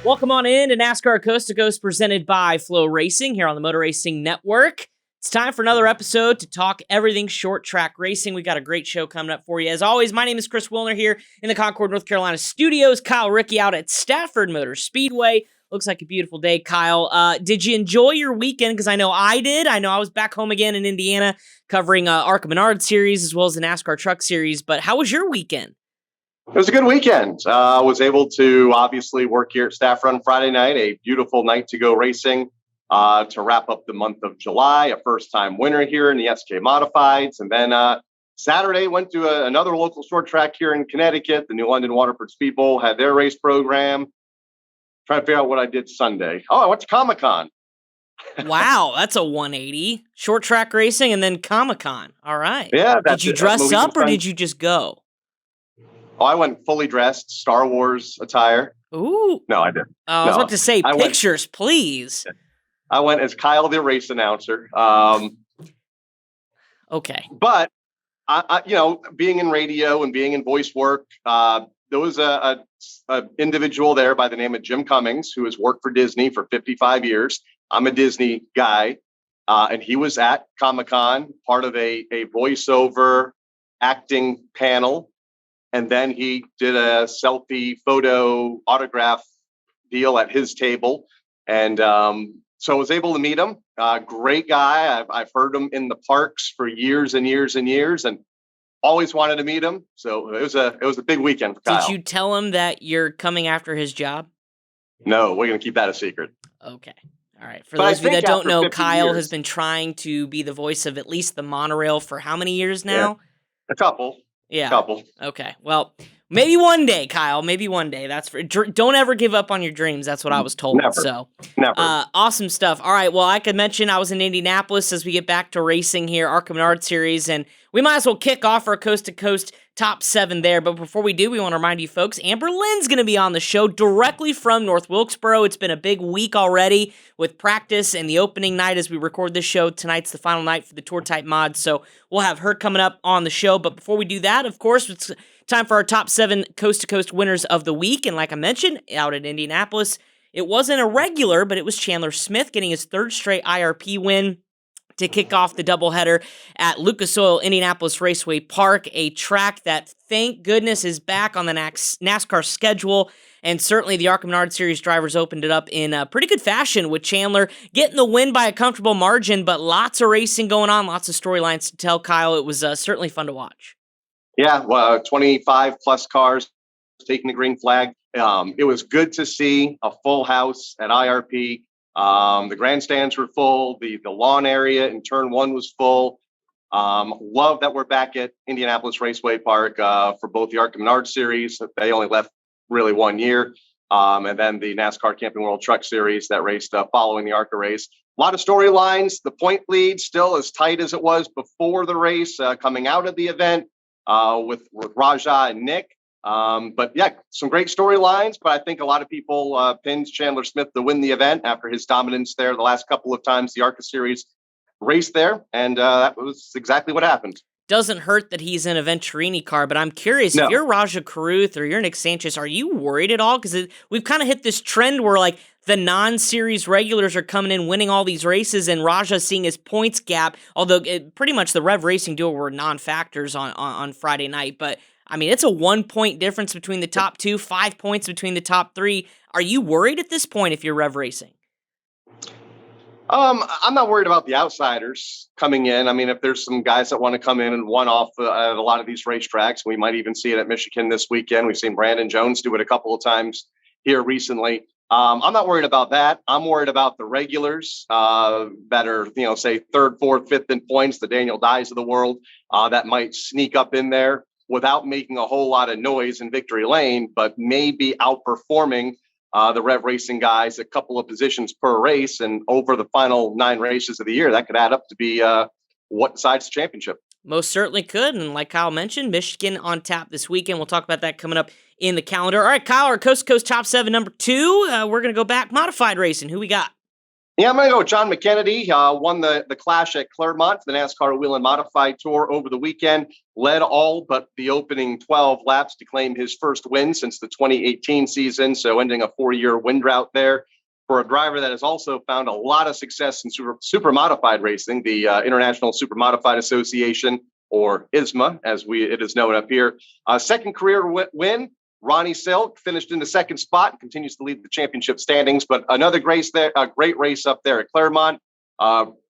Welcome on in to NASCAR Coast to Coast presented by Flow Racing here on the Motor Racing Network. It's time for another episode to talk everything short track racing. We got a great show coming up for you. As always, my name is Chris Wilner here in the Concord, North Carolina studios. Kyle Rickey out at Stafford Motor Speedway. Looks like a beautiful day, Kyle. Did you enjoy your weekend? Because I know I did. I know I was back home again in Indiana covering ARCA Menard Series as well as the NASCAR Truck Series. But how was your weekend? It was a good weekend. I was able to obviously work here at Stafford on Friday night, a beautiful night to go racing to wrap up the month of July, a first-time winner here in the SK Modifieds. And then Saturday went to another local short track here in Connecticut. The New London Waterford Speed Bowl had their race program. Trying to figure out what I did Sunday. Oh, I went to Comic-Con. Wow, that's a 180. Short track racing and then Comic-Con. All right. Yeah. Did you dress up or did you just go? Oh, I went fully dressed, Star Wars attire. Ooh. No, I didn't. I was about to say, pictures, please. I went as Kyle, the race announcer. Okay. But, being in radio and being in voice work, there was a individual there by the name of Jim Cummings, who has worked for Disney for 55 years. I'm a Disney guy. And he was at Comic-Con, part of a voiceover acting panel. And then he did a selfie photo autograph deal at his table. And so I was able to meet him. Great guy. I've heard him in the parks for years and years and years and always wanted to meet him. So it was a big weekend for Kyle. Did you tell him that you're coming after his job? No, we're going to keep that a secret. Okay. All right. For those of you that don't know, Kyle has been trying to be the voice of at least the monorail for how many years now? Yeah, a couple. Yeah. Couple. Okay. Well, maybe one day, Kyle. Maybe one day. Don't ever give up on your dreams. That's what I was told. Never. So, Never. Awesome stuff. All right. Well, I could mention I was in Indianapolis as we get back to racing here, ARCA Menard Series, and we might as well kick off our coast to coast top 7 there. But before we do, we want to remind you folks, Amber Lynn's going to be on the show directly from North Wilkesboro. It's been a big week already with practice and the opening night as we record this show. Tonight's the final night for the tour type mod. So we'll have her coming up on the show. But before we do that, of course, it's time for our top 7 coast to coast winners of the week. And like I mentioned, out at Indianapolis, it wasn't a regular, but it was Chandler Smith getting his 3rd straight IRP win to kick off the doubleheader at Lucas Oil Indianapolis Raceway Park, a track that, thank goodness, is back on the NASCAR schedule. And certainly the ARCA Menard Series drivers opened it up in pretty good fashion with Chandler getting the win by a comfortable margin, but lots of racing going on, lots of storylines to tell, Kyle. It was certainly fun to watch. Yeah, well, 25 plus cars taking the green flag. It was good to see a full house at IRP. The grandstands were full. The lawn area in turn 1 was full. Love that we're back at Indianapolis Raceway Park for both the ARCA Menard Series. They only left really 1 year. And then the NASCAR Camping World Truck Series that raced following the ARCA race. A lot of storylines. The point lead still as tight as it was before the race coming out of the event with Raja and Nick. But yeah, some great storylines, but I think a lot of people pinned Chandler Smith to win the event after his dominance there the last couple of times the ARCA Series raced there. And that was exactly what happened. Doesn't hurt that he's in a Venturini car, but I'm curious, if you're Raja Carruth or you're Nick Sanchez, are you worried at all? Because we've kind of hit this trend where like the non-series regulars are coming in, winning all these races, and Raja seeing his points gap, although pretty much the Rev Racing duo were non-factors on Friday night. But I mean, it's a 1-point difference between the top 2, 5 points between the top 3. Are you worried at this point if you're Rev Racing? I'm not worried about the outsiders coming in. I mean, if there's some guys that want to come in and one off at a lot of these racetracks, we might even see it at Michigan this weekend. We've seen Brandon Jones do it a couple of times here recently. I'm not worried about that. I'm worried about the regulars that are, say 3rd, 4th, 5th in points, the Daniel Dyes of the world that might sneak up in there without making a whole lot of noise in victory lane, but maybe outperforming the Rev Racing guys a couple of positions per race. And over the final 9 races of the year, that could add up to be what decides the championship. Most certainly could. And like Kyle mentioned, Michigan on tap this weekend. We'll talk about that coming up in the calendar. All right, Kyle, our Coast to Coast Top 7 number 2. We're going to go back modified racing. Who we got? Yeah, I'm going to go with John McKennedy. Won the Clash at Claremont, the NASCAR Wheel and Modified Tour over the weekend. Led all but the opening 12 laps to claim his first win since the 2018 season. So ending a 4-year win drought there for a driver that has also found a lot of success in super modified racing, the International Super Modified Association, or ISMA, as it is known up here. Second career win. Ronnie Silk finished in the second spot and continues to lead the championship standings. But another race there, a great race up there at Claremont,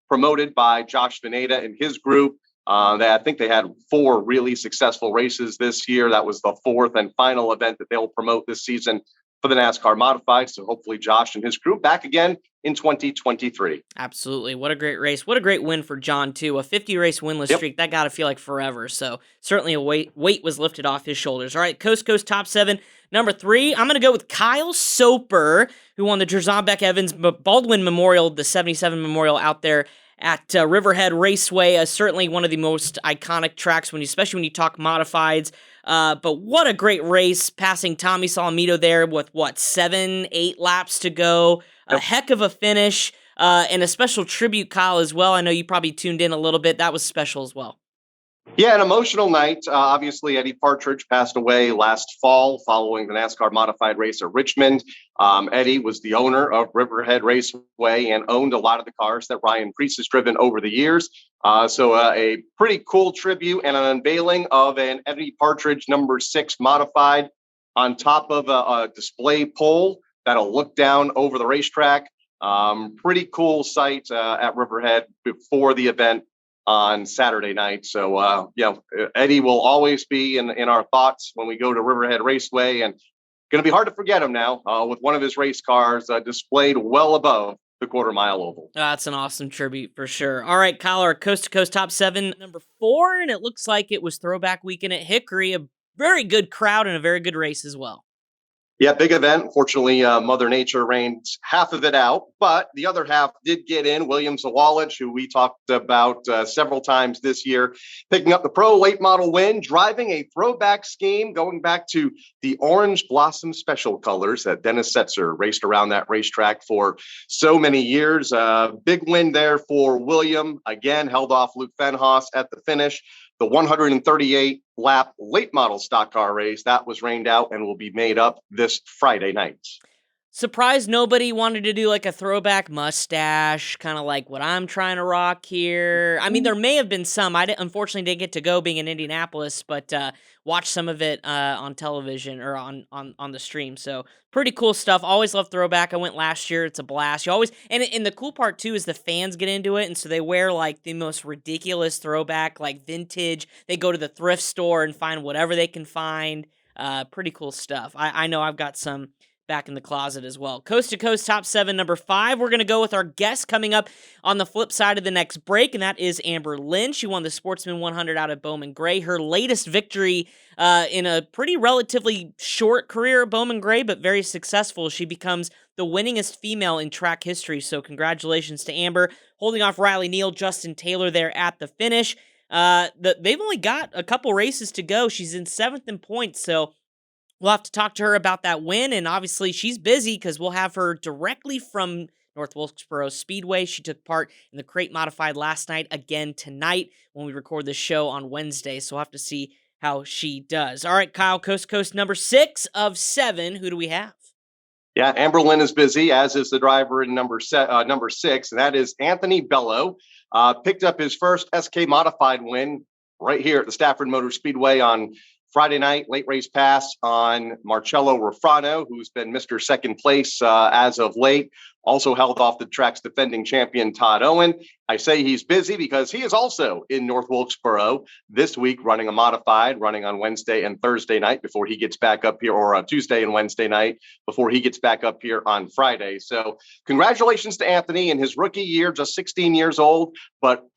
promoted by Josh Veneta and his group. I think they had 4 really successful races this year. That was the 4th and final event that they'll promote this season for the NASCAR Modified. So hopefully Josh and his crew back again in 2023. Absolutely. What a great race. What a great win for John, too. A 50-race winless streak, that got to feel like forever. So certainly a weight was lifted off his shoulders. All right, Coast to Coast Top 7. Number 3, I'm going to go with Kyle Soper, who won the Jerzon Beck Evans Baldwin Memorial, the 77 Memorial out there at Riverhead Raceway. Certainly one of the most iconic tracks, especially when you talk modifieds. But what a great race, passing Tommy Solomito there with, 7-8 laps to go. A heck of a finish, and a special tribute, Kyle, as well. I know you probably tuned in a little bit. That was special as well. Yeah, an emotional night. Obviously, Eddie Partridge passed away last fall following the NASCAR modified race at Richmond. Eddie was the owner of Riverhead Raceway and owned a lot of the cars that Ryan Preece has driven over the years. So a pretty cool tribute and an unveiling of an Eddie Partridge number 6 modified on top of a display pole that'll look down over the racetrack. Pretty cool sight at Riverhead before the event on Saturday night. So, Eddie will always be in our thoughts when we go to Riverhead Raceway, and going to be hard to forget him now with one of his race cars displayed well above the quarter-mile oval. That's an awesome tribute for sure. All right, Kyle, our Coast to Coast Top 7, number 4, and it looks like it was Throwback Weekend at Hickory, a very good crowd and a very good race as well. Yeah, big event. Fortunately, Mother Nature rained half of it out, but the other half did get in. William Zawalich, who we talked about several times this year, picking up the Pro Late Model win, driving a throwback scheme going back to the Orange Blossom Special colors that Dennis Setzer raced around that racetrack for so many years. Big win there for William. Again, held off Luke Fenhaus at the finish. The 138-lap late model stock car race, that was rained out and will be made up this Friday night. Surprised nobody wanted to do like a throwback mustache, kind of like what I'm trying to rock here. I mean, there may have been some. Unfortunately didn't get to go being in Indianapolis, but watched some of it on television or on the stream. So pretty cool stuff. Always love throwback. I went last year. It's a blast. You always and the cool part too is the fans get into it, and so they wear like the most ridiculous throwback, like vintage. They go to the thrift store and find whatever they can find. Pretty cool stuff. I know I've got some back in the closet as well. Coast to Coast Top 7, number 5. We're going to go with our guest coming up on the flip side of the next break, and that is Amber Lynn. She won the Sportsman 100 out of Bowman Gray. Her latest victory in a pretty relatively short career at Bowman Gray, but very successful. She becomes the winningest female in track history, so congratulations to Amber. Holding off Riley Neal, Justin Taylor there at the finish. They've only got a couple races to go. She's in 7th in points, so we'll have to talk to her about that win, and obviously she's busy because we'll have her directly from North Wilkesboro Speedway. She took part in the Crate Modified last night, again tonight when we record this show on Wednesday, so we'll have to see how she does. All right, Kyle, Coast to Coast number 6 of 7. Who do we have? Yeah, Amber Lynn is busy, as is the driver in number 6, and that is Anthony Bello. Picked up his first SK Modified win right here at the Stafford Motor Speedway on Friday night, late race pass on Marcello Rafrano, who's been Mr. Second Place as of late. Also held off the track's defending champion, Todd Owen. I say he's busy because he is also in North Wilkesboro this week running a modified, running on Wednesday and Thursday night before he gets back up here, or Tuesday and Wednesday night before he gets back up here on Friday. So congratulations to Anthony in his rookie year, just 16 years old, but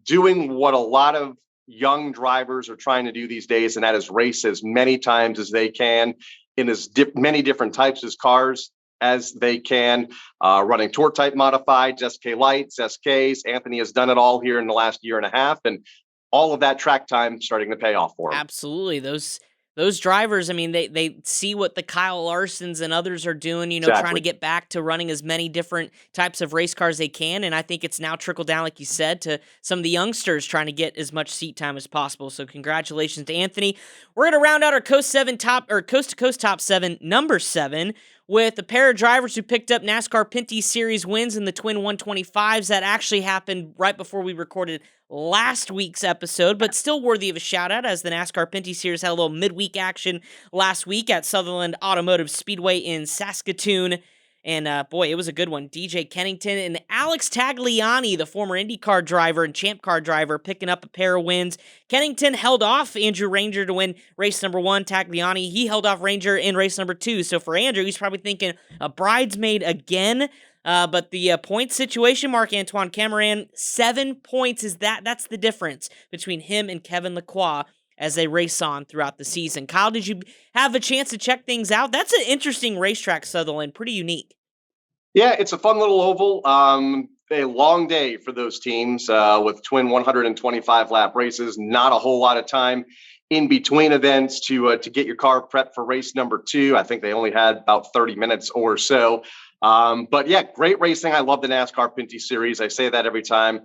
doing what a lot of young drivers are trying to do these days, and that is race as many times as they can in as many different types of cars as they can, running tour type modifieds, SK lights, SKs. Anthony has done it all here in the last year and a half, and all of that track time starting to pay off for him. Absolutely. Those Those drivers, I mean, they see what the Kyle Larsons and others are doing, trying to Exactly. get back to running as many different types of race cars they can. And I think it's now trickled down, like you said, to some of the youngsters trying to get as much seat time as possible. So congratulations to Anthony. We're going to round out our Coast to Coast top 7, number 7, with a pair of drivers who picked up NASCAR Pinty Series wins in the Twin 125s. That actually happened right before we recorded last week's episode, but still worthy of a shout out, as the NASCAR Pinty Series had a little midweek action last week at Sutherland Automotive Speedway in Saskatoon. And boy, it was a good one. DJ Kennington and Alex Tagliani, the former IndyCar driver and Champ Car driver, picking up a pair of wins. Kennington held off Andrew Ranger to win race number 1. Tagliani, he held off Ranger in race number 2. So for Andrew, he's probably thinking a bridesmaid again. But the point situation, Marc-Antoine Cameron, 7 points that's the difference between him and Kevin Lacroix as they race on throughout the season. Kyle, did you have a chance to check things out? That's an interesting racetrack, Sutherland, pretty unique. Yeah, it's a fun little oval. A long day for those teams with twin 125 lap races. Not a whole lot of time in between events to get your car prepped for race number 2. I think they only had about 30 minutes or so. But yeah, great racing. I love the NASCAR Pinty Series. I say that every time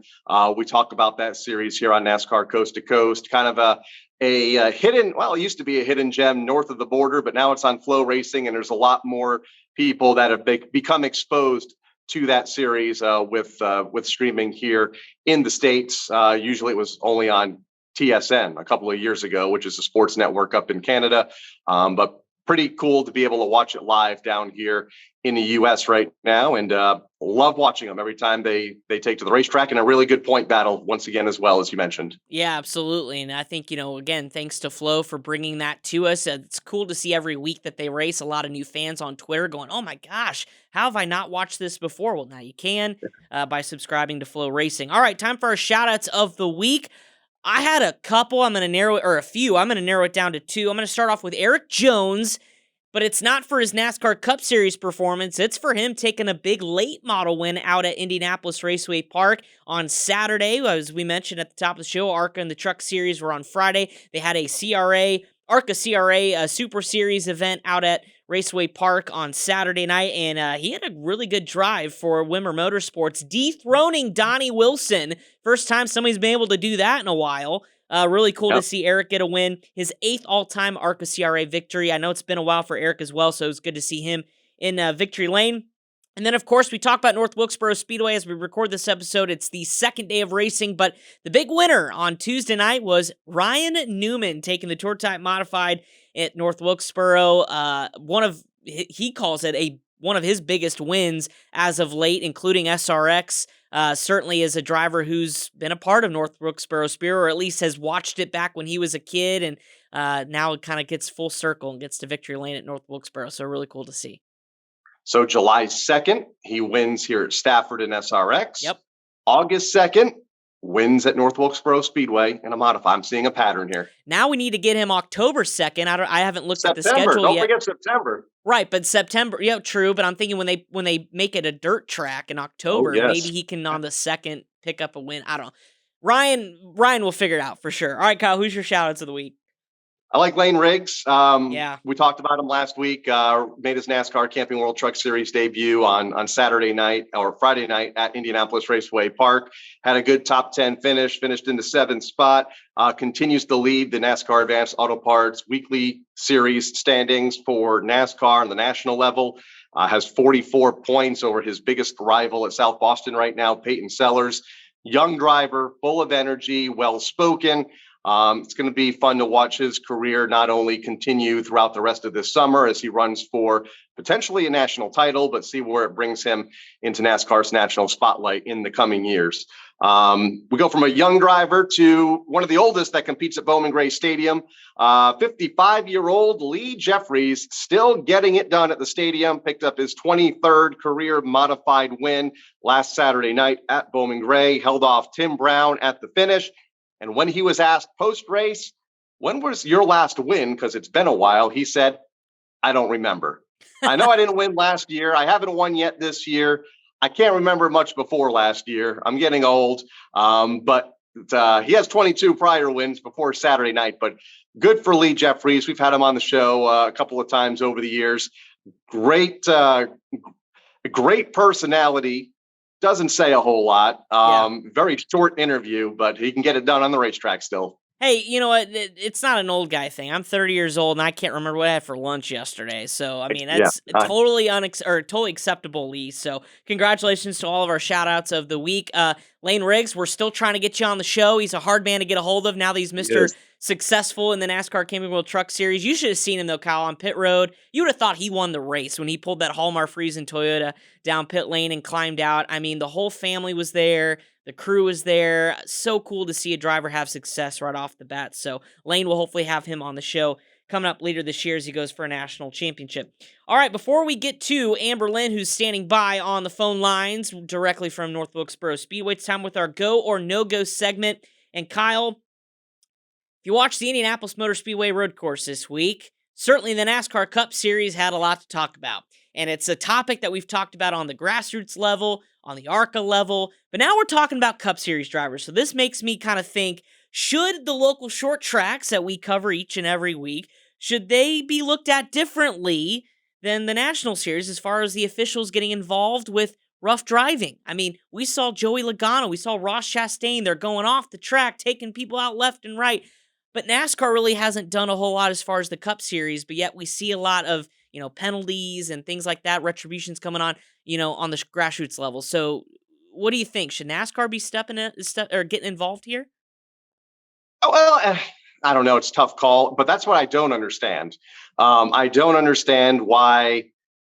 we talk about that series here on NASCAR Coast to Coast. Kind of a hidden, well, it used to be a hidden gem north of the border, but now it's on Flow Racing, and there's a lot more people that have become exposed to that series with streaming here in the States. Usually it was only on TSN a couple of years ago, which is a sports network up in Canada. But pretty cool to be able to watch it live down here in the U.S. right now, and love watching them every time they take to the racetrack, and a really good point battle once again, as well, as you mentioned. Yeah, absolutely. And I think, again, thanks to Flo for bringing that to us. It's cool to see every week that they race. A lot of new fans on Twitter going, oh my gosh, how have I not watched this before? Well, now you can by subscribing to Flo Racing. All right, time for our shout outs of the week. I had a couple. I'm going to narrow it, or a few. I'm going to narrow it down to 2. I'm going to start off with Eric Jones. But it's not for his NASCAR Cup Series performance. It's for him taking a big late model win out at Indianapolis Raceway Park on Saturday. As we mentioned at the top of the show, ARCA and the Truck Series were on Friday. They had a ARCA CRA Super Series event out at Raceway Park on Saturday night, and he had a really good drive for Wimmer Motorsports, dethroning Donnie Wilson. First time somebody's been able to do that in a while. Really cool to see Eric get a win. His 8th all-time ARCA CRA victory. I know it's been a while for Eric as well, so it's good to see him in victory lane. And then, of course, we talk about North Wilkesboro Speedway as we record this episode. It's the second day of racing, but the big winner on Tuesday night was Ryan Newman taking the Tour Type Modified at North Wilkesboro. He calls it one of his biggest wins as of late, including SRX. Certainly as a driver who's been a part of North Wilkesboro Speedway, or at least has watched it back when he was a kid, and now it kind of gets full circle and gets to victory lane at North Wilkesboro. So really cool to see. So July 2nd, he wins here at Stafford and SRX. Yep. August 2nd, wins at North Wilkesboro Speedway in a modify. I'm seeing a pattern here. Now we need to get him October 2nd. I haven't looked at the schedule Don't yet. forget September. Right, but September, yeah, true. But I'm thinking when they make it a dirt track in October, maybe he can on the 2nd pick up a win. I don't know. Ryan will figure it out for sure. All right, Kyle, who's your shout-outs of the week? I like Lane Riggs. Yeah. We talked about him last week. Made his NASCAR Camping World Truck Series debut on Saturday night or Friday night at Indianapolis Raceway Park. Had a good top 10 finish, finished in the 7th spot. Continues to lead the NASCAR Advanced Auto Parts weekly series standings for NASCAR on the national level. Has 44 points over his biggest rival at South Boston right now, Peyton Sellers. Young driver, full of energy, well-spoken. It's going to be fun to watch his career not only continue throughout the rest of this summer as he runs for potentially a national title, but see where it brings him into NASCAR's national spotlight in the coming years. We go from a young driver to one of the oldest that competes at Bowman Gray Stadium. 55-year-old Lee Jeffries still getting it done at the stadium. Picked up his 23rd career modified win last Saturday night at Bowman Gray. Held off Tim Brown at the finish. And when he was asked post-race, when was your last win? Because it's been a while. He said, I don't remember. I know I didn't win last year. I haven't won yet this year. I can't remember much before last year. I'm getting old. But he has 22 prior wins before Saturday night. But good for Lee Jeffries. We've had him on the show a couple of times over the years. Great, great personality. Doesn't say a whole lot. Very short interview, but he can get it done on the racetrack still. Hey, you know what? It's not an old guy thing. I'm 30 years old and I can't remember what I had for lunch yesterday. So, I mean, Yeah. that's totally totally acceptable, Lee. So, congratulations to all of our shout outs of the week. Lane Riggs, we're still trying to get you on the show. He's a hard man to get a hold of now that he's Mr. Successful in the NASCAR Camping World Truck Series. You should have seen him, though, Kyle, on pit road. You would have thought he won the race when he pulled that Hallmark Friesen Toyota down pit lane and climbed out. I mean, the whole family was there. The crew is there. So cool to see a driver have success right off the bat. So Lane will hopefully have him on the show coming up later this year as he goes for a national championship. All right, before we get to Amber Lynn, who's standing by on the phone lines directly from North Wilkesboro Speedway, it's time with our Go or No-Go segment. And Kyle, if you watched the Indianapolis Motor Speedway road course this week, certainly the NASCAR Cup Series had a lot to talk about. And it's a topic that we've talked about on the grassroots level, on the ARCA level, but now we're talking about Cup Series drivers. So this makes me kind of think, should the local short tracks that we cover each and every week, should they be looked at differently than the National Series as far as the officials getting involved with rough driving? I mean, we saw Joey Logano, we saw Ross Chastain, they're going off the track, taking people out left and right. But NASCAR really hasn't done a whole lot as far as the Cup Series, but yet we see a lot of, penalties and things like that, retributions coming on, on the grassroots level. So what do you think? Should NASCAR be getting involved here? Oh, well, I don't know. It's a tough call, but that's what I don't understand. I don't understand why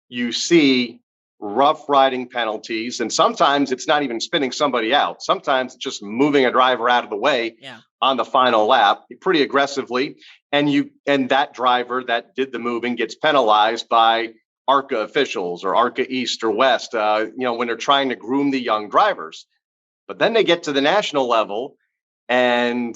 you see rough riding penalties, and sometimes it's not even spinning somebody out. Sometimes it's just moving a driver out of the way on the final lap pretty aggressively, and that driver that did the moving gets penalized by ARCA officials or ARCA East or West, when they're trying to groom the young drivers. But then they get to the national level, and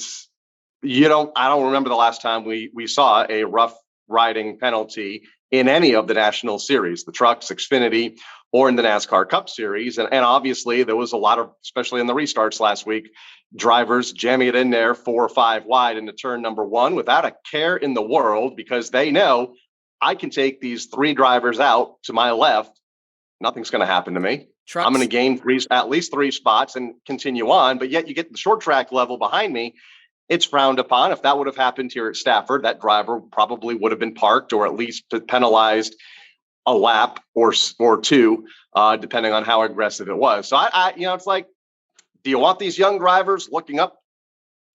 I don't remember the last time we saw a rough riding penalty in any of the national series, the trucks, Xfinity, or in the NASCAR Cup Series. And obviously there was a lot of, especially in the restarts last week, drivers jamming it in there 4 or 5 wide into turn number 1 without a care in the world, because they know I can take these 3 drivers out to my left. Nothing's going to happen to me. I'm going to gain at least 3 spots and continue on. But yet you get the short track level behind me. It's frowned upon. If that would have happened here at Stafford, that driver probably would have been parked or at least penalized a lap or 2, depending on how aggressive it was. So it's like, do you want these young drivers looking up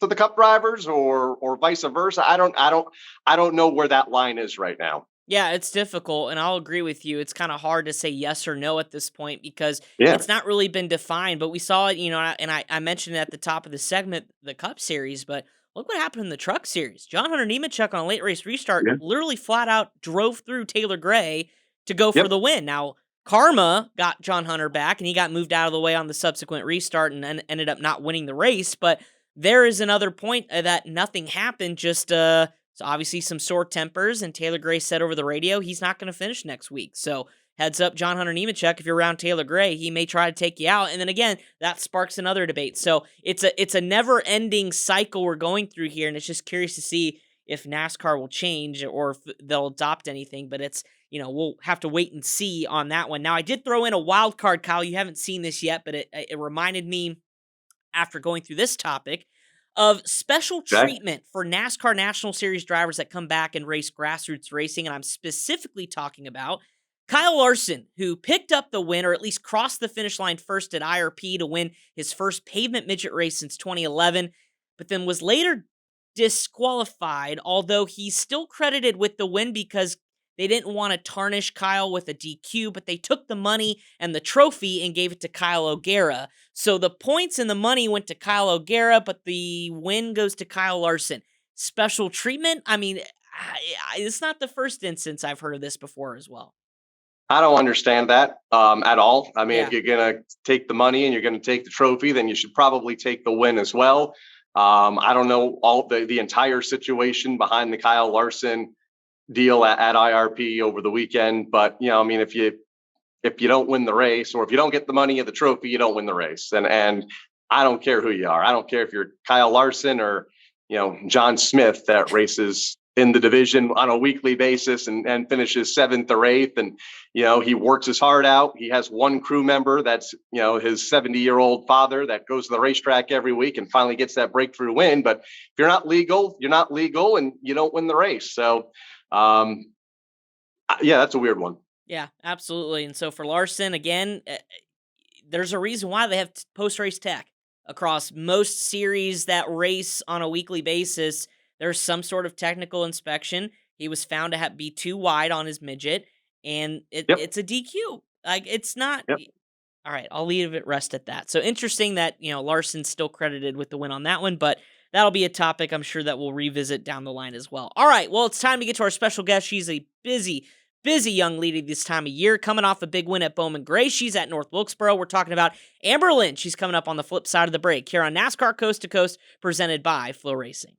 to the Cup drivers or vice versa? I don't know where that line is right now. Yeah, it's difficult, and I'll agree with you. It's kind of hard to say yes or no at this point because it's not really been defined. But we saw it, and I mentioned it at the top of the segment, the Cup Series, but look what happened in the Truck Series. John Hunter Nemechek on a late race restart literally flat out drove through Taylor Gray to go for the win. Now, karma got John Hunter back, and he got moved out of the way on the subsequent restart and ended up not winning the race. But there is another point that nothing happened, just so obviously some sore tempers, and Taylor Gray said over the radio he's not going to finish next week. So heads up, John Hunter Nemechek, if you're around Taylor Gray, he may try to take you out. And then again, that sparks another debate. So it's a never-ending cycle we're going through here, and it's just curious to see if NASCAR will change or if they'll adopt anything. But it's, we'll have to wait and see on that one. Now, I did throw in a wild card, Kyle. You haven't seen this yet, but it reminded me after going through this topic of special treatment for NASCAR National Series drivers that come back and race grassroots racing. And I'm specifically talking about Kyle Larson, who picked up the win, or at least crossed the finish line first at IRP to win his first pavement midget race since 2011, but then was later disqualified, although he's still credited with the win because they didn't want to tarnish Kyle with a DQ, but they took the money and the trophy and gave it to Kyle O'Gara. So the points and the money went to Kyle O'Gara, but the win goes to Kyle Larson. Special treatment? I mean, it's not the first instance I've heard of this before as well. I don't understand that at all. I mean, if you're going to take the money and you're going to take the trophy, then you should probably take the win as well. I don't know all the entire situation behind the Kyle Larson deal at IRP over the weekend, but if you don't win the race, or if you don't get the money of the trophy, you don't win the race. And I don't care who you are. I don't care if you're Kyle Larson or John Smith that races in the division on a weekly basis and finishes 7th or 8th. And, he works his heart out. He has one crew member that's, his 70-year-old father that goes to the racetrack every week and finally gets that breakthrough win. But if you're not legal, and you don't win the race. So, that's a weird one. Yeah, absolutely. And so for Larson, again, there's a reason why they have post-race tech across most series that race on a weekly basis. There's some sort of technical inspection. He was found to be too wide on his midget, and it's a DQ. Like, it's not. Yep. All right, I'll leave it rest at that. So interesting that, Larson's still credited with the win on that one, but that'll be a topic I'm sure that we'll revisit down the line as well. All right, well, it's time to get to our special guest. She's a busy young lady this time of year, coming off a big win at Bowman Gray. She's at North Wilkesboro. We're talking about Amber Lynn. She's coming up on the flip side of the break here on NASCAR Coast to Coast, presented by Flow Racing.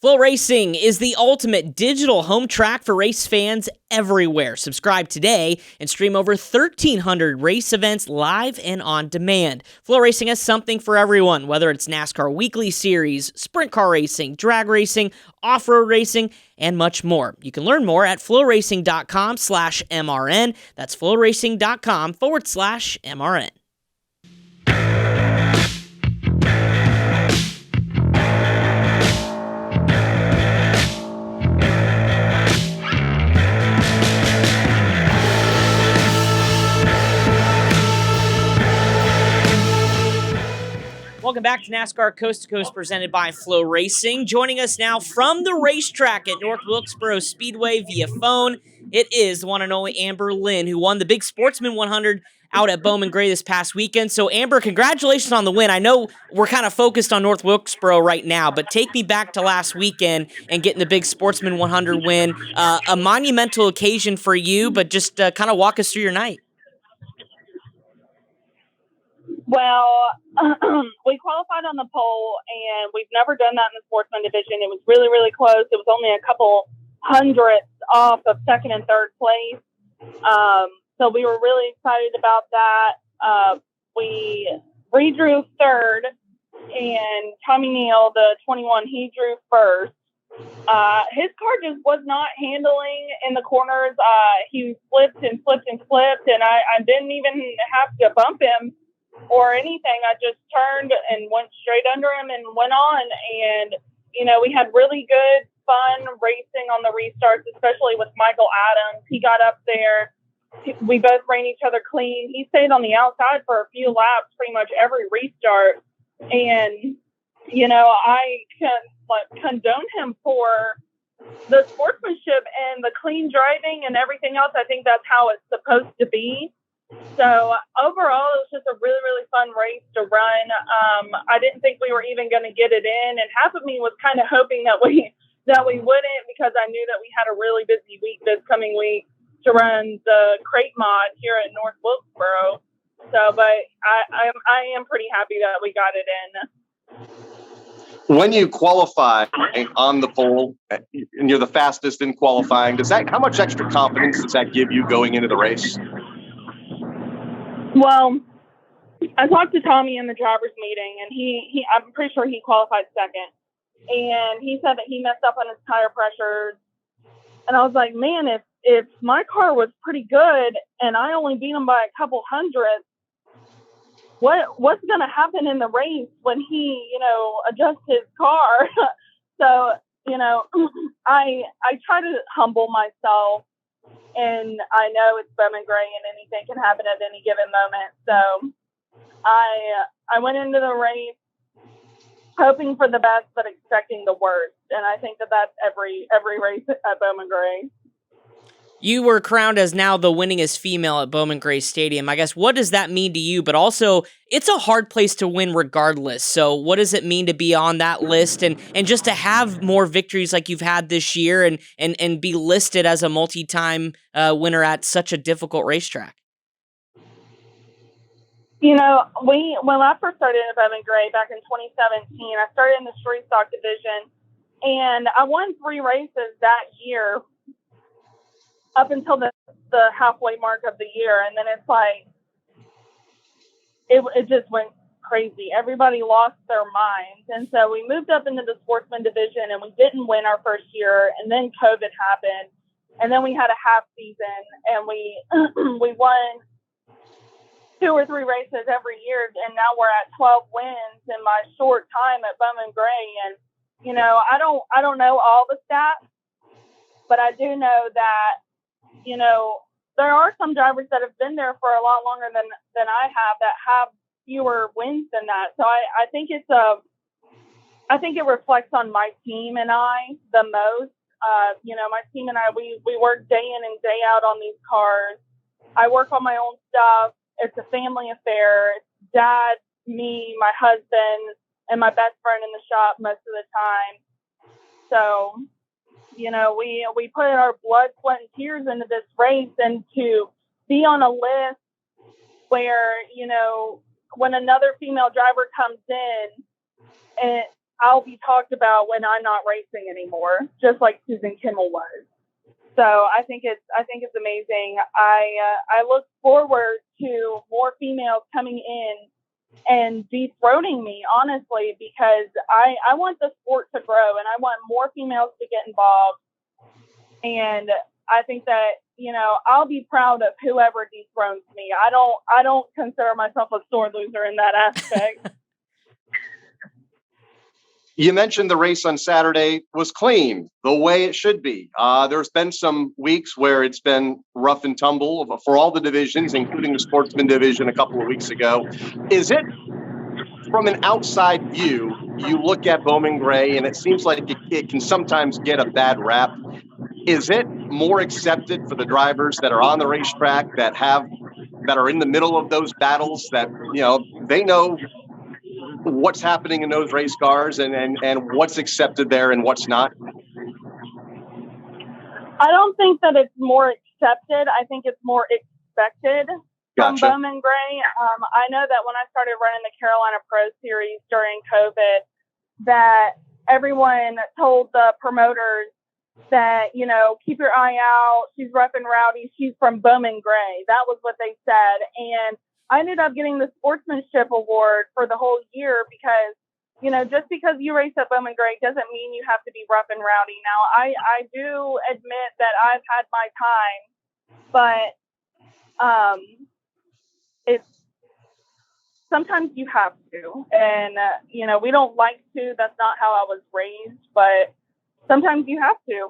Flow Racing is the ultimate digital home track for race fans everywhere. Subscribe today and stream over 1,300 race events live and on demand. Flow Racing has something for everyone, whether it's NASCAR Weekly Series, sprint car racing, drag racing, off-road racing, and much more. You can learn more at flowracing.com/MRN. That's flowracing.com/MRN. Welcome back to NASCAR Coast to Coast, presented by Flow Racing. Joining us now from the racetrack at North Wilkesboro Speedway via phone, it is the one and only Amber Lynn, who won the Big Sportsman 100 out at Bowman Gray this past weekend. So, Amber, congratulations on the win. I know we're kind of focused on North Wilkesboro right now, but take me back to last weekend and getting the Big Sportsman 100 win. A monumental occasion for you, but just kind of walk us through your night. Well, we qualified on the pole, and we've never done that in the sportsman division. It was really, really close. It was only a couple hundredths off of second and third place. So we were really excited about that. We redrew third, and Tommy Neal, the 21, he drew first. His car just was not handling in the corners. He flipped and flipped and flipped, and I didn't even have to bump him or anything. I just turned and went straight under him and went on. And, we had really good, fun racing on the restarts, especially with Michael Adams. He got up there. We both ran each other clean. He stayed on the outside for a few laps, pretty much every restart. And, I can condone him for the sportsmanship and the clean driving and everything else. I think that's how it's supposed to be. So overall, it was just a really, really fun race to run. I didn't think we were even going to get it in, and half of me was kind of hoping that we wouldn't, because I knew that we had a really busy week this coming week to run the crate mod here at North Wilkesboro. So, but I am pretty happy that we got it in. When you qualify on the pole and you're the fastest in qualifying, how much extra confidence does that give you going into the race? Well, I talked to Tommy in the driver's meeting, and I'm pretty sure he qualified second. And he said that he messed up on his tire pressures. And I was like, man, if my car was pretty good and I only beat him by a couple hundredths, what's going to happen in the race when he, adjusts his car? So, I try to humble myself. And I know it's Bowman Gray and anything can happen at any given moment. So I went into the race hoping for the best, but expecting the worst. And I think that that's every race at Bowman Gray. You were crowned as now the winningest female at Bowman Gray Stadium. I guess, what does that mean to you? But also, it's a hard place to win regardless. So what does it mean to be on that list and just to have more victories like you've had this year and be listed as a multi-time winner at such a difficult racetrack? When I first started at Bowman Gray back in 2017, I started in the street stock division, and I won 3 races that year up until the halfway mark of the year. And then it's like, it just went crazy. Everybody lost their minds. And so we moved up into the sportsman division, and we didn't win our first year. And then COVID happened. And then we had a half season, and we we won 2 or 3 races every year. And now we're at 12 wins in my short time at Bowman Gray. And, you know, I don't know all the stats, but I do know that, you know, there are some drivers that have been there for a lot longer than I have that have fewer wins than that. So I think I think it reflects on my team and I the most. You know, my team and I, we work day in and day out on these cars. I work on my own stuff. It's a family affair. It's dad, me, my husband, and my best friend in the shop most of the time. So, you know, we put our blood, sweat, and tears into this race, and to be on a list where, you know, when another female driver comes in, and I'll be talked about when I'm not racing anymore, just like Susan Kimmel was. So I think it's amazing. I look forward to more females coming in and dethroning me, honestly, because I want the sport to grow, and I want more females to get involved. And I think that, you know, I'll be proud of whoever dethrones me. I don't consider myself a sore loser in that aspect. You mentioned the race on Saturday was clean, the way it should be. There's been some weeks where it's been rough and tumble for all the divisions, including the sportsman division a couple of weeks ago. Is it, from an outside view, you look at Bowman Gray and it seems like it can sometimes get a bad rap? Is it more accepted for the drivers that are on the racetrack that are in the middle of those battles, that, you know, they know what's happening in those race cars and what's accepted there and what's not? I don't think that it's more accepted. I think it's more expected from Gotcha. Bowman Gray. I know that when I started running the Carolina Pro Series during COVID, that everyone told the promoters that, you know, keep your eye out. She's rough and rowdy. She's from Bowman Gray. That was what they said. And I ended up getting the sportsmanship award for the whole year because, you know, just because you race at Bowman Gray doesn't mean you have to be rough and rowdy. Now, I do admit that I've had my time, but it's sometimes you have to. And, you know, we don't like to. That's not how I was raised, but sometimes you have to.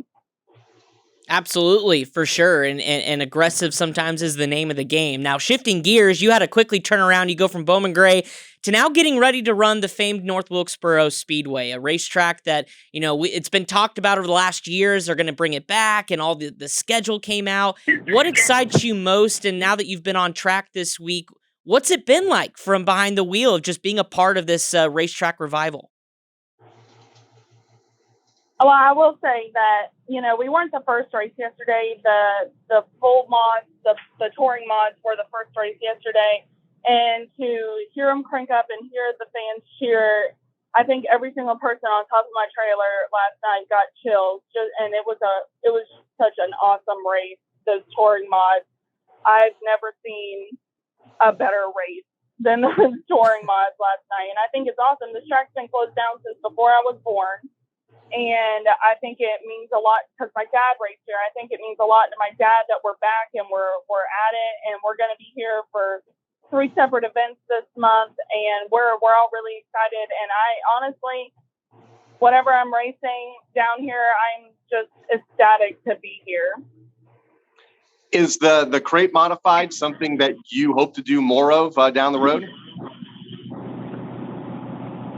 Absolutely, for sure. And aggressive sometimes is the name of the game. Now, shifting gears, you had to quickly turn around. You go from Bowman Gray to now getting ready to run the famed North Wilkesboro Speedway, a racetrack that, you know, it's been talked about over the last years. They're going to bring it back, and all the schedule came out. What excites you most? And now that you've been on track this week, what's it been like from behind the wheel of just being a part of this racetrack revival? Well, I will say that, you know, we weren't the first race yesterday. The full mods, the touring mods were the first race yesterday. And to hear them crank up and hear the fans cheer, I think every single person on top of my trailer last night got chills. And it was such an awesome race, those touring mods. I've never seen a better race than those touring mods last night. And I think it's awesome. This track's been closed down since before I was born. And I think it means a lot because my dad raced here. I think it means a lot to my dad that we're back and we're at it, and we're going to be here for 3 separate events this month, and we're all really excited. And I honestly, whatever I'm racing down here, I'm just ecstatic to be here. Is the crate modified something that you hope to do more of down the road?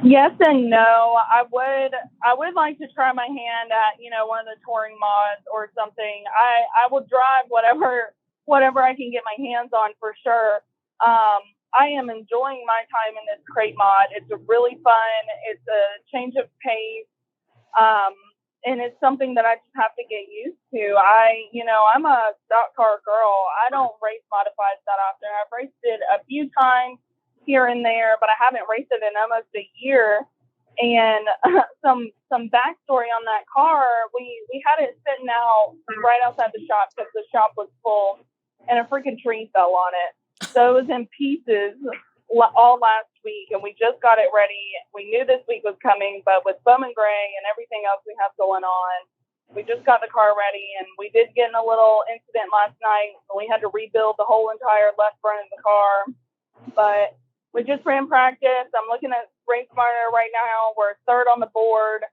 Yes and no. I would like to try my hand at, you know, one of the touring mods or something. I will drive whatever I can get my hands on for sure. I am enjoying my time in this crate mod. It's really fun. It's a change of pace. And it's something that I just have to get used to. I'm a stock car girl. I don't race modifieds that often. I've raced it a few times here and there, but I haven't raced it in almost a year. And some backstory on that car, we had it sitting out right outside the shop because the shop was full, and a freaking tree fell on it. So it was in pieces. all last week, and we just got it ready. We knew this week was coming, but with Bowman Gray and everything else we have going on, we just got the car ready, and we did get in a little incident last night. We had to rebuild the whole entire left front of the car, but we just ran practice. I'm looking at Race Monitor right now. We're third on the board,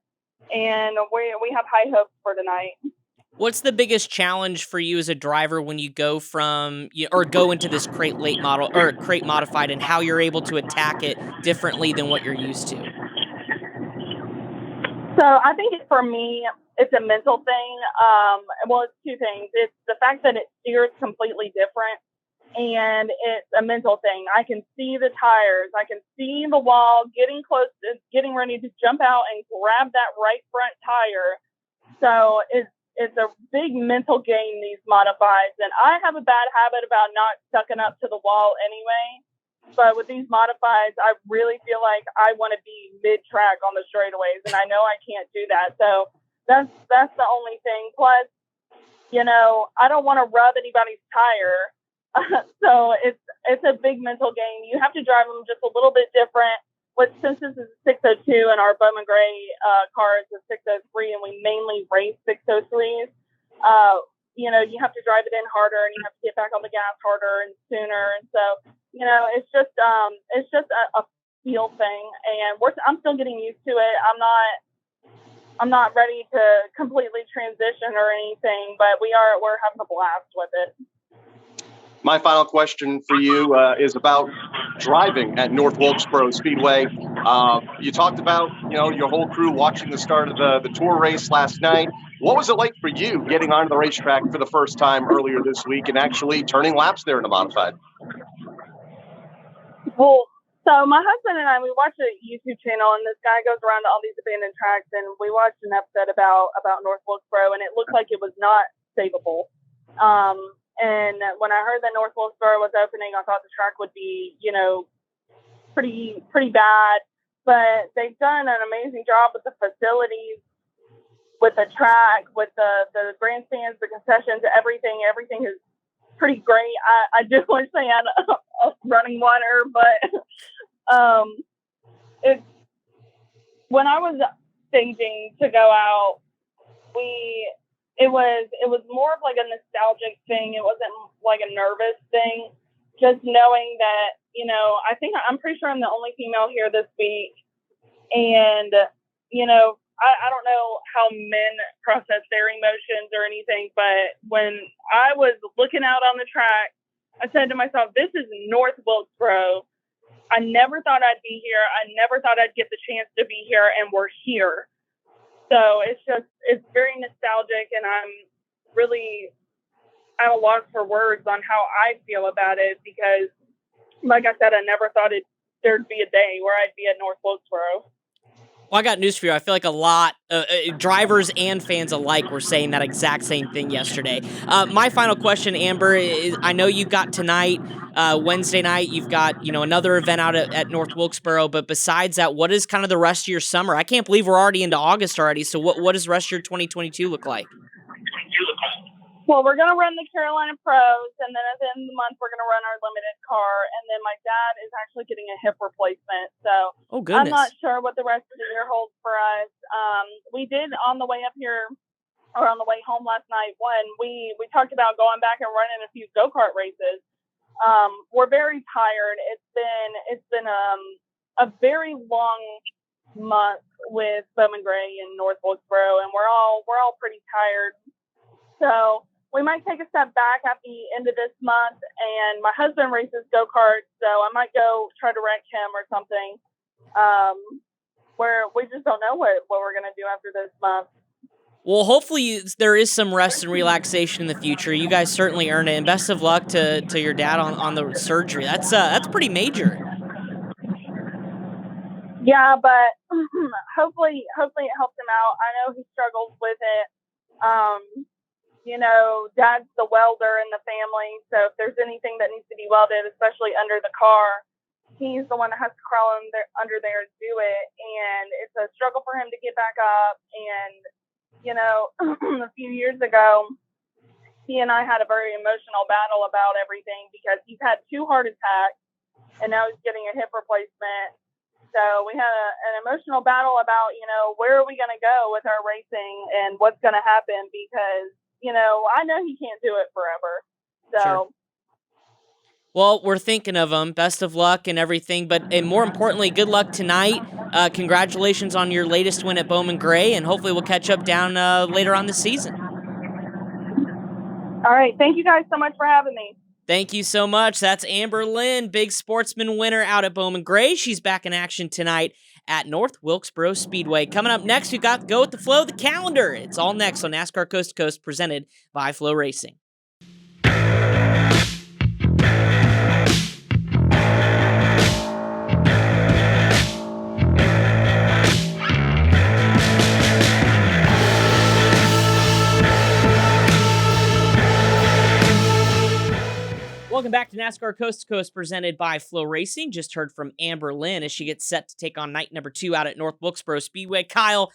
and we have high hopes for tonight. What's the biggest challenge for you as a driver when you go or go into this crate late model or crate modified, and how you're able to attack it differently than what you're used to? So I think for me, it's a mental thing. Well, it's two things. It's the fact that it steers completely different, and it's a mental thing. I can see the tires. I can see the wall getting close to getting ready to jump out and grab that right front tire. So it's a big mental game, these modifieds. And I have a bad habit about not sucking up to the wall anyway. But with these modifieds, I really feel like I want to be mid-track on the straightaways, and I know I can't do that. So that's the only thing. Plus, I don't want to rub anybody's tire. So it's a big mental game. You have to drive them just a little bit different. Since this is a 602 and our Bowman Gray car is a 603, and we mainly race 603s, you have to drive it in harder, and you have to get back on the gas harder and sooner. And so, it's just a feel thing, and I'm still getting used to it. I'm not ready to completely transition or anything, but we're having a blast with it. My final question for you is about driving at North Wilkesboro Speedway. You talked about, your whole crew watching the start of the tour race last night. What was it like for you getting onto the racetrack for the first time earlier this week and actually turning laps there in a modified? Well, so my husband and I, we watch a YouTube channel, and this guy goes around to all these abandoned tracks, and we watched an episode about North Wilkesboro, and it looked like it was not savable. And when I heard that North Wilkesboro was opening, I thought the track would be, pretty bad. But they've done an amazing job with the facilities, with the track, with the grandstands, the concessions, everything. Everything is pretty great. I just wish they had a running water, but it's when I was staging to go out, it was more of like a nostalgic thing. It wasn't like a nervous thing. Just knowing that, I'm pretty sure I'm the only female here this week. And, I don't know how men process their emotions or anything, but when I was looking out on the track, I said to myself, this is North Wilkesboro. I never thought I'd be here. I never thought I'd get the chance to be here, and we're here. So it's very nostalgic, and I'm really at a loss for words on how I feel about it, because, like I said, I never thought there'd be a day where I'd be at North Wilkesboro. Well, I got news for you. I feel like a lot drivers and fans alike were saying that exact same thing yesterday. My final question, Amber, is I know you've got tonight, Wednesday night, you've got, another event out at North Wilkesboro, but besides that, what is kind of the rest of your summer? I can't believe we're already into August already, so what does the rest of your 2022 look like? Well, we're going to run the Carolina Pros, and then at the end of the month, we're going to run our limited car. And then my dad is actually getting a hip replacement. So I'm not sure what the rest of the year holds for us. We did on the way up here, or on the way home last night, we talked about going back and running a few go-kart races. We're very tired. It's been a very long month with Bowman Gray and North Wilkesboro, and we're all pretty tired. So we might take a step back at the end of this month, and my husband races go-karts, so I might go try to wreck him or something. Where we just don't know what we're going to do after this month. Well, hopefully there is some rest and relaxation in the future. You guys certainly earn it, and best of luck to your dad on the surgery. That's pretty major. Yeah, but hopefully it helps him out. I know he struggles with it. Dad's the welder in the family, so if there's anything that needs to be welded, especially under the car, he's the one that has to crawl under there to do it, and it's a struggle for him to get back up. And a few years ago, he and I had a very emotional battle about everything, because he's had 2 heart attacks, and now he's getting a hip replacement. So we had an emotional battle about, where are we going to go with our racing and what's going to happen, because, I know he can't do it forever. So. Sure. Well, we're thinking of him. Best of luck and everything. But and more importantly, good luck tonight. Congratulations on your latest win at Bowman Gray, and hopefully we'll catch up down later on this season. All right. Thank you guys so much for having me. Thank you so much. That's Amber Lynn, big sportsman winner out at Bowman Gray. She's back in action tonight at North Wilkesboro Speedway. Coming up next, we've got Go With The Flow, the calendar. It's all next on NASCAR Coast to Coast, presented by Flow Racing. Welcome back to NASCAR Coast to Coast, presented by Flow Racing. Just heard from Amber Lynn as she gets set to take on night number 2 out at North Wilkesboro Speedway. Kyle,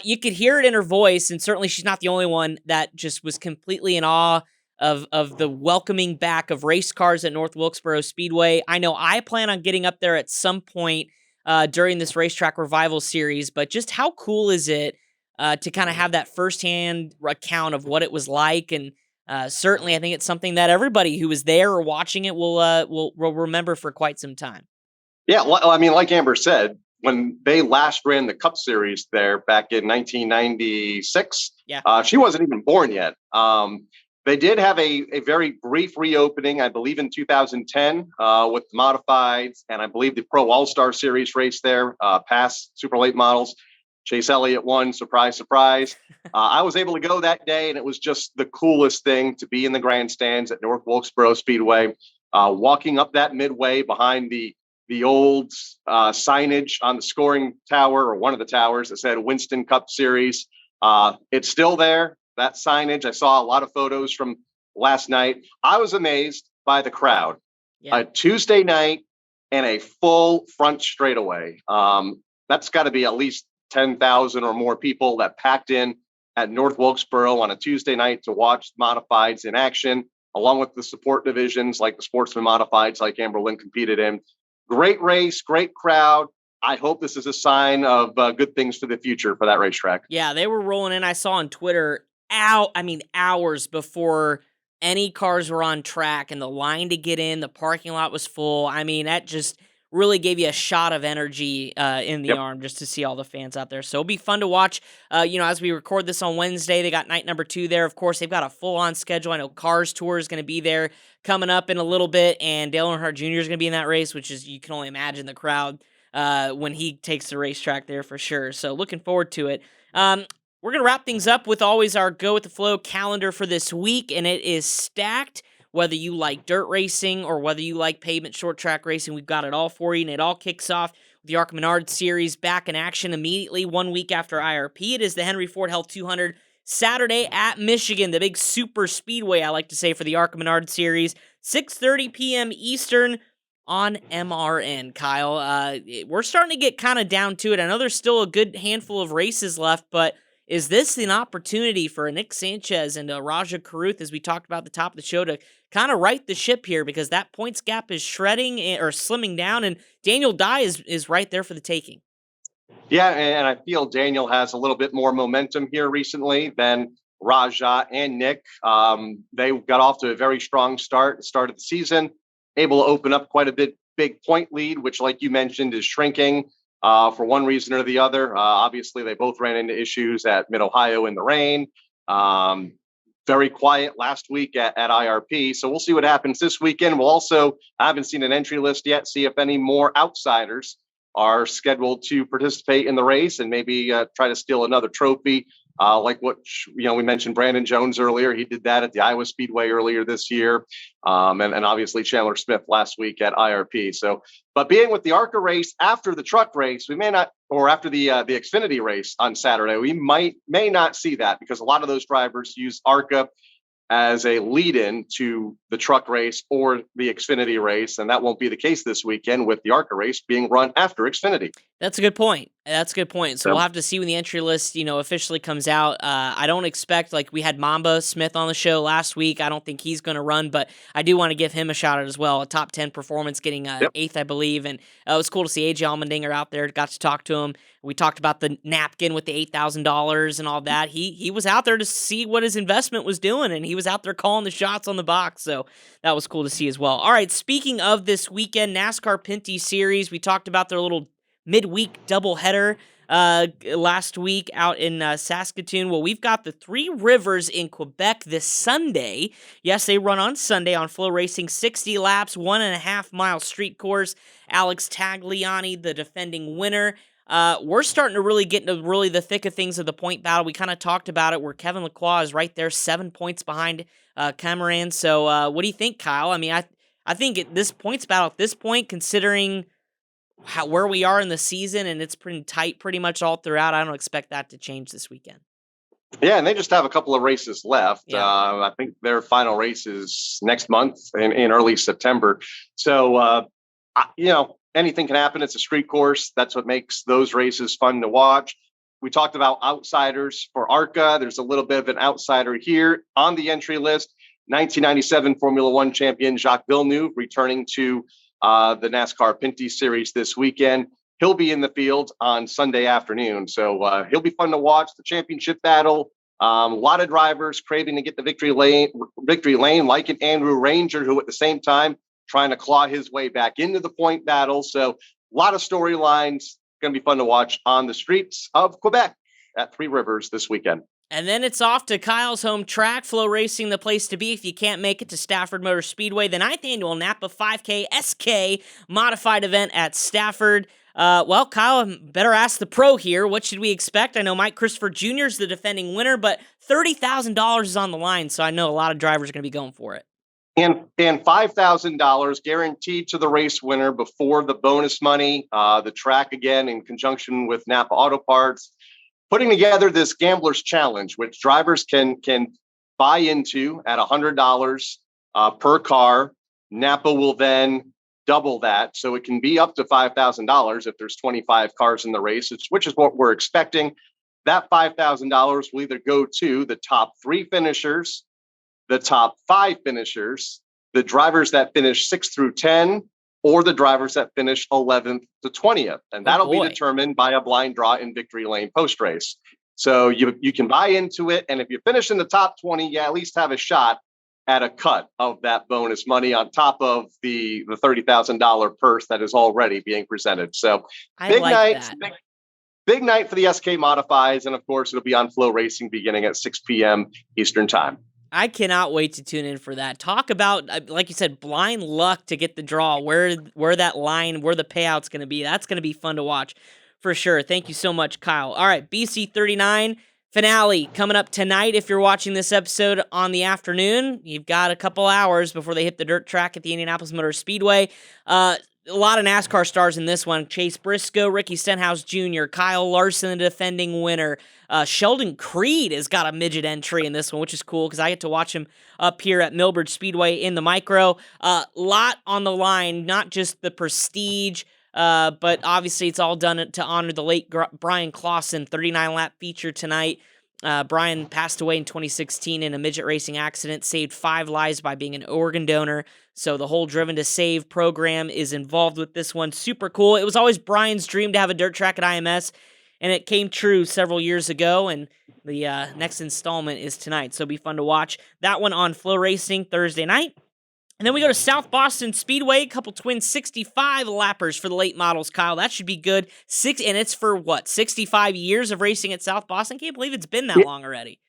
you could hear it in her voice, and certainly she's not the only one that just was completely in awe of the welcoming back of race cars at North Wilkesboro Speedway. I know I plan on getting up there at some point during this racetrack revival series, but just how cool is it to kind of have that firsthand account of what it was like? And certainly, I think it's something that everybody who was there or watching it will remember for quite some time. Yeah, well, I mean, like Amber said, when they last ran the Cup Series there back in 1996, she wasn't even born yet. They did have a very brief reopening, I believe, in 2010 with the modifieds, and I believe the Pro All-Star Series race there, past super late models. Chase Elliott won, surprise, surprise. I was able to go that day, and it was just the coolest thing to be in the grandstands at North Wilkesboro Speedway, walking up that midway behind the old signage on the scoring tower, or one of the towers, that said Winston Cup Series. It's still there, that signage. I saw a lot of photos from last night. I was amazed by the crowd. Yeah. A Tuesday night and a full front straightaway. That's got to be at least 10,000 or more people that packed in at North Wilkesboro on a Tuesday night to watch modifieds in action, along with the support divisions like the sportsman modifieds like Amber Lynn competed in. Great race, great crowd. I hope this is a sign of good things for the future for that racetrack. Yeah, they were rolling in. I saw on Twitter hours before any cars were on track, and the line to get in, the parking lot was full. I mean, that just really gave you a shot of energy in the arm just to see all the fans out there. So it'll be fun to watch. As we record this on Wednesday, they got night number 2 there. Of course, they've got a full-on schedule. I know Cars Tour is going to be there coming up in a little bit, and Dale Earnhardt Jr. is going to be in that race, which is, you can only imagine the crowd when he takes the racetrack there for sure. So looking forward to it. We're going to wrap things up with always our Go With The Flow calendar for this week, and it is stacked. Whether you like dirt racing or whether you like pavement short track racing, we've got it all for you, and it all kicks off with the ARCA Menard Series back in action immediately 1 week after IRP. It is the Henry Ford Health 200 Saturday at Michigan, the big super speedway, I like to say, for the ARCA Menard Series, 6:30 p.m. Eastern on MRN. Kyle, we're starting to get kind of down to it. I know there's still a good handful of races left, but is this an opportunity for Nick Sanchez and Raja Karuth, as we talked about at the top of the show, to kind of right the ship here, because that points gap is shredding or slimming down, and Daniel Dye is right there for the taking? Yeah, and I feel Daniel has a little bit more momentum here recently than Raja and Nick. They got off to a very strong start at the start of the season, able to open up quite a big point lead, which, like you mentioned, is shrinking for one reason or the other. Obviously, they both ran into issues at Mid-Ohio in the rain. Very quiet last week at IRP. So we'll see what happens this weekend. I haven't seen an entry list yet, see if any more outsiders are scheduled to participate in the race and maybe try to steal another trophy. Like what we mentioned, Brandon Jones earlier. He did that at the Iowa Speedway earlier this year, and obviously Chandler Smith last week at IRP. So, but being with the ARCA race after the truck race, we may not, or after the Xfinity race on Saturday, we may not see that, because a lot of those drivers use ARCA as a lead-in to the truck race or the Xfinity race, and that won't be the case this weekend with the ARCA race being run after Xfinity. That's a good point. That's a good point. So we'll have to see when the entry list, officially comes out. I don't expect, like, we had Mamba Smith on the show last week. I don't think he's going to run, but I do want to give him a shout out as well. A top 10 performance, getting eighth, I believe. And it was cool to see AJ Allmendinger out there. Got to talk to him. We talked about the napkin with the $8,000 and all that. He was out there to see what his investment was doing, and he was out there calling the shots on the box. So that was cool to see as well. All right, speaking of this weekend, NASCAR Pinty Series, we talked about their little midweek doubleheader last week out in Saskatoon. Well, we've got the Three Rivers in Quebec this Sunday. Yes, they run on Sunday on Flow Racing, 60 laps, 1.5 mile street course. Alex Tagliani, the defending winner. We're starting to really get into the thick of things of the point battle. We kind of talked about it where Kevin Lacroix is right there, 7 points behind Cameron. So what do you think, Kyle? I mean, I think at this points battle at this point, considering where we are in the season, and it's pretty tight pretty much all throughout, I don't expect that to change this weekend. Yeah, and they just have a couple of races left. Yeah. I think their final race is next month in early September. So, anything can happen. It's a street course. That's what makes those races fun to watch. We talked about outsiders for ARCA. There's a little bit of an outsider here on the entry list. 1997 Formula One champion Jacques Villeneuve returning to the NASCAR Pinty Series this weekend. He'll be in the field on Sunday afternoon. So he'll be fun to watch. The championship battle. A lot of drivers craving to get the victory lane, like an Andrew Ranger, who at the same time trying to claw his way back into the point battle. So a lot of storylines. Going to be fun to watch on the streets of Quebec at Three Rivers this weekend. And then it's off to Kyle's home track, Flow Racing, the place to be if you can't make it to Stafford Motor Speedway, the 9th annual Napa 5K SK modified event at Stafford. Well, Kyle, better ask the pro here. What should we expect? I know Mike Christopher Jr. is the defending winner, but $30,000 is on the line, so I know a lot of drivers are going to be going for it. And $5,000 guaranteed to the race winner before the bonus money. The track, again, in conjunction with Napa Auto Parts, putting together this Gambler's Challenge, which drivers can buy into at $100 per car. Napa will then double that. So it can be up to $5,000 if there's 25 cars in the race, which is what we're expecting. That $5,000 will either go to the top 3 finishers, the top 5 finishers, the drivers that finish 6 through 10, or the drivers that finish 11th to 20th. And that'll be determined by a blind draw in victory lane post-race. So you can buy into it. And if you finish in the top 20, you at least have a shot at a cut of that bonus money on top of the $30,000 purse that is already being presented. So big night for the SK Modifieds. And of course, it'll be on Flow Racing beginning at 6 p.m. Eastern time. I cannot wait to tune in for that. Talk about, like you said, blind luck to get the draw, where that line, where the payout's going to be. That's going to be fun to watch for sure. Thank you so much, Kyle. All right, BC 39 finale coming up tonight. If you're watching this episode on the afternoon, you've got a couple hours before they hit the dirt track at the Indianapolis Motor Speedway. A lot of NASCAR stars in this one. Chase Briscoe, Ricky Stenhouse Jr., Kyle Larson, the defending winner. Sheldon Creed has got a midget entry in this one, which is cool because I get to watch him up here at Millbridge Speedway in the micro. Lot on the line, not just the prestige, but obviously it's all done to honor the late Brian Clausen, 39-lap feature tonight. Brian passed away in 2016 in a midget racing accident, saved 5 lives by being an organ donor. So the whole Driven to Save program is involved with this one. Super cool. It was always Brian's dream to have a dirt track at IMS, and it came true several years ago, and the next installment is tonight. So it'll be fun to watch that one on Flow Racing Thursday night. And then we go to South Boston Speedway, a couple twin 65 lappers for the late models, Kyle. That should be good. And it's for what, 65 years of racing at South Boston? Can't believe it's been that long already.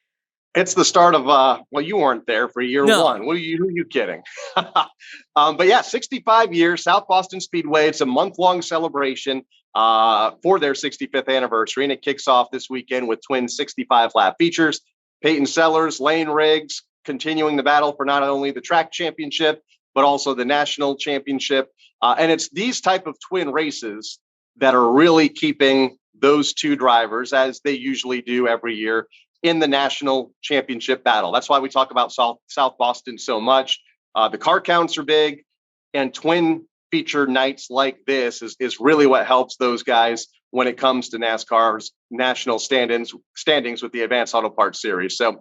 It's the start of, well, you weren't there for year one. Who are you kidding? But yeah, 65 years, South Boston Speedway. It's a month-long celebration for their 65th anniversary, and it kicks off this weekend with twin 65-lap features. Peyton Sellers, Lane Riggs, continuing the battle for not only the track championship, but also the national championship. And it's these type of twin races that are really keeping those two drivers, as they usually do every year, in the national championship battle. That's why we talk about South Boston so much. The car counts are big, and twin feature nights like this is really what helps those guys when it comes to NASCAR's national standings with the Advanced Auto Parts Series. So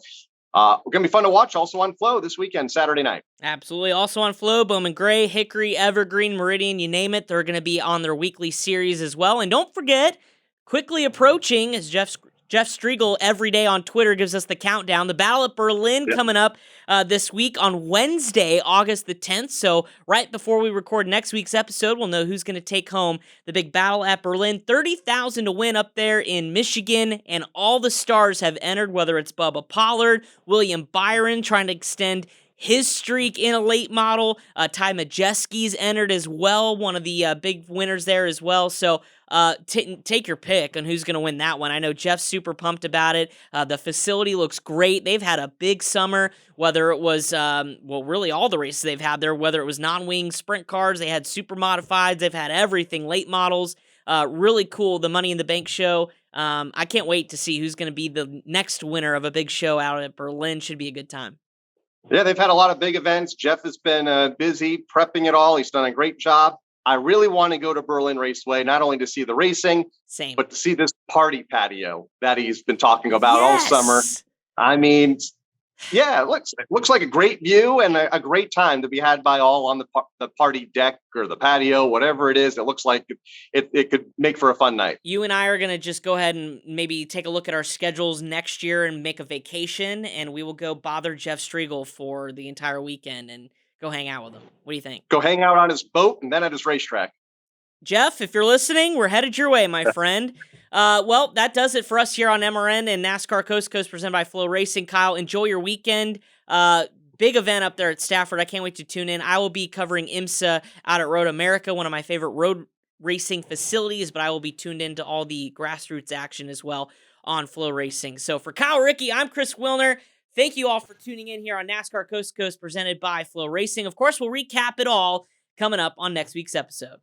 going to be fun to watch also on Flow this weekend, Saturday night. Absolutely. Also on Flow, Bowman Gray, Hickory, Evergreen, Meridian, you name it. They're going to be on their weekly series as well. And don't forget, quickly approaching, as Jeff Striegel every day on Twitter gives us the countdown, the Battle at Berlin coming up this week on Wednesday, August the 10th. So right before we record next week's episode, we'll know who's going to take home the big Battle at Berlin. $30,000 to win up there in Michigan, and all the stars have entered, whether it's Bubba Pollard, William Byron trying to extend his streak in a late model. Ty Majeski's entered as well, one of the big winners there as well. So take your pick on who's going to win that one. I know Jeff's super pumped about it. The facility looks great. They've had a big summer, whether it was, really all the races they've had there, whether it was non-wing sprint cars, they had super modifieds, they've had everything, late models. Really cool, the Money in the Bank show. I can't wait to see who's going to be the next winner of a big show out at Berlin. Should be a good time. Yeah, they've had a lot of big events. Jeff has been busy prepping it all. He's done a great job. I really want to go to Berlin Raceway, not only to see the racing, but to see this party patio that he's been talking about all summer. I mean, yeah, it looks like a great view and a great time to be had by all on the party deck or the patio, whatever it is. It looks like it could make for a fun night. You and I are going to just go ahead and maybe take a look at our schedules next year and make a vacation, and we will go bother Jeff Striegel for the entire weekend and go hang out with him. What do you think? Go hang out on his boat and then at his racetrack. Jeff, if you're listening, we're headed your way, my friend. Well, that does it for us here on MRN and NASCAR Coast to Coast presented by Flow Racing. Kyle, enjoy your weekend. Big event up there at Stafford. I can't wait to tune in. I will be covering IMSA out at Road America, one of my favorite road racing facilities, but I will be tuned into all the grassroots action as well on Flow Racing. So for Kyle Rickey, I'm Chris Wilner. Thank you all for tuning in here on NASCAR Coast to Coast presented by Flow Racing. Of course, we'll recap it all coming up on next week's episode.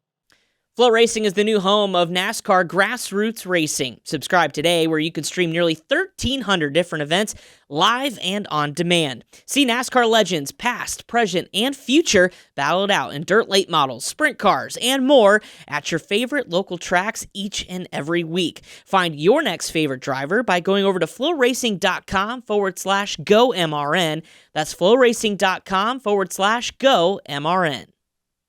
Flow Racing is the new home of NASCAR grassroots racing. Subscribe today where you can stream nearly 1,300 different events live and on demand. See NASCAR legends past, present, and future battled out in dirt late models, sprint cars, and more at your favorite local tracks each and every week. Find your next favorite driver by going over to flowracing.com/GoMRN. That's flowracing.com/GoMRN.